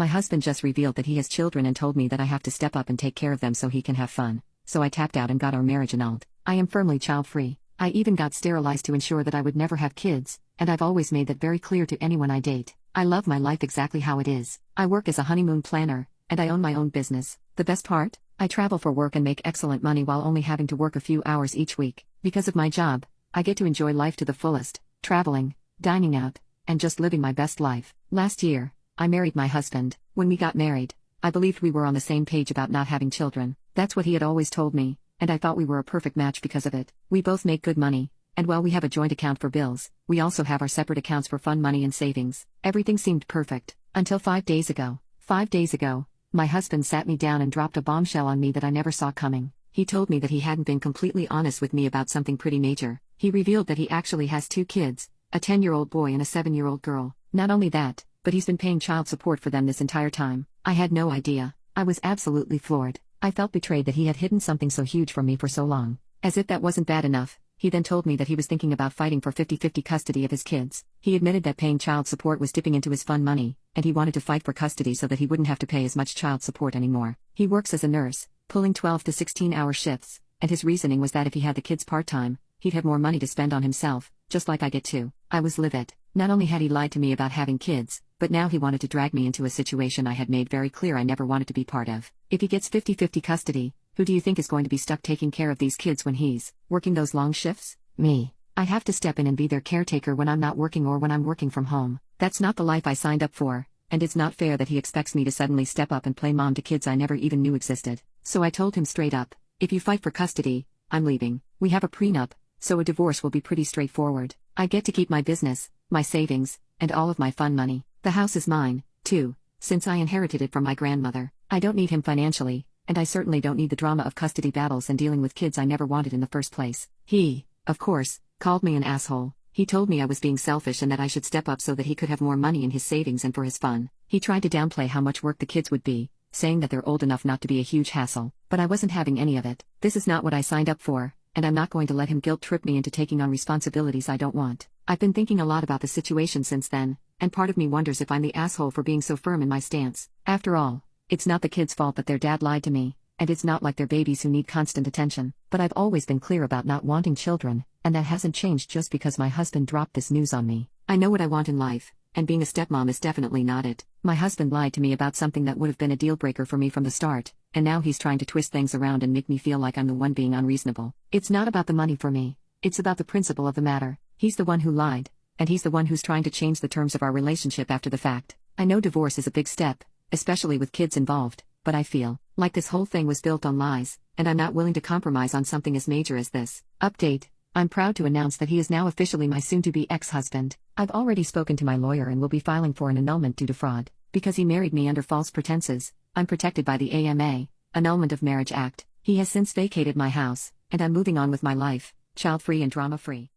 My husband just revealed that he has children and told me that I have to step up and take care of them so he can have fun. So I tapped out and got our marriage annulled. I am firmly child-free. I even got sterilized to ensure that I would never have kids, and I've always made that very clear to anyone I date. I love my life exactly how it is. I work as a honeymoon planner, and I own my own business. The best part? I travel for work and make excellent money while only having to work a few hours each week. Because of my job, I get to enjoy life to the fullest, traveling, dining out, and just living my best life. Last year, I married my husband. When we got married, I believed we were on the same page about not having children. That's what he had always told me, and I thought we were a perfect match because of it. We both make good money, and while we have a joint account for bills, we also have our separate accounts for fun money and savings. Everything seemed perfect, until 5 days ago. 5 days ago, my husband sat me down and dropped a bombshell on me that I never saw coming. He told me that he hadn't been completely honest with me about something pretty major. He revealed that he actually has 2 kids, a 10-year-old boy and a 7-year-old girl. Not only that, but he's been paying child support for them this entire time. I had no idea. I was absolutely floored. I felt betrayed that he had hidden something so huge from me for so long. As if that wasn't bad enough, he then told me that he was thinking about fighting for 50-50 custody of his kids. He admitted that paying child support was dipping into his fun money, and he wanted to fight for custody so that he wouldn't have to pay as much child support anymore. He works as a nurse, pulling 12 to 16-hour shifts, and his reasoning was that if he had the kids part-time, he'd have more money to spend on himself, just like I get too. I was livid. Not only had he lied to me about having kids, but now he wanted to drag me into a situation I had made very clear I never wanted to be part of. If he gets 50-50 custody, who do you think is going to be stuck taking care of these kids when he's working those long shifts? Me. I have to step in and be their caretaker when I'm not working or when I'm working from home. That's not the life I signed up for, and it's not fair that he expects me to suddenly step up and play mom to kids I never even knew existed. So I told him straight up, if you fight for custody, I'm leaving. We have a prenup, so a divorce will be pretty straightforward. I get to keep my business, my savings, and all of my fun money. The house is mine, too, since I inherited it from my grandmother. I don't need him financially, and I certainly don't need the drama of custody battles and dealing with kids I never wanted in the first place. He, of course, called me an asshole. He told me I was being selfish and that I should step up so that he could have more money in his savings and for his fun. He tried to downplay how much work the kids would be, saying that they're old enough not to be a huge hassle, but I wasn't having any of it. This is not what I signed up for, and I'm not going to let him guilt trip me into taking on responsibilities I don't want. I've been thinking a lot about the situation since then, and part of me wonders if I'm the asshole for being so firm in my stance. After all, it's not the kids' fault that their dad lied to me, and it's not like they're babies who need constant attention. But I've always been clear about not wanting children, and that hasn't changed just because my husband dropped this news on me. I know what I want in life, and being a stepmom is definitely not it. My husband lied to me about something that would have been a deal breaker for me from the start, and now he's trying to twist things around and make me feel like I'm the one being unreasonable. It's not about the money for me, it's about the principle of the matter. He's the one who lied, and he's the one who's trying to change the terms of our relationship after the fact. I know divorce is a big step, especially with kids involved, but I feel like this whole thing was built on lies, and I'm not willing to compromise on something as major as this. Update: I'm proud to announce that he is now officially my soon-to-be ex-husband. I've already spoken to my lawyer and will be filing for an annulment due to fraud. Because he married me under false pretenses, I'm protected by the AMA, Annulment of Marriage Act. He has since vacated my house, and I'm moving on with my life, child-free and drama-free.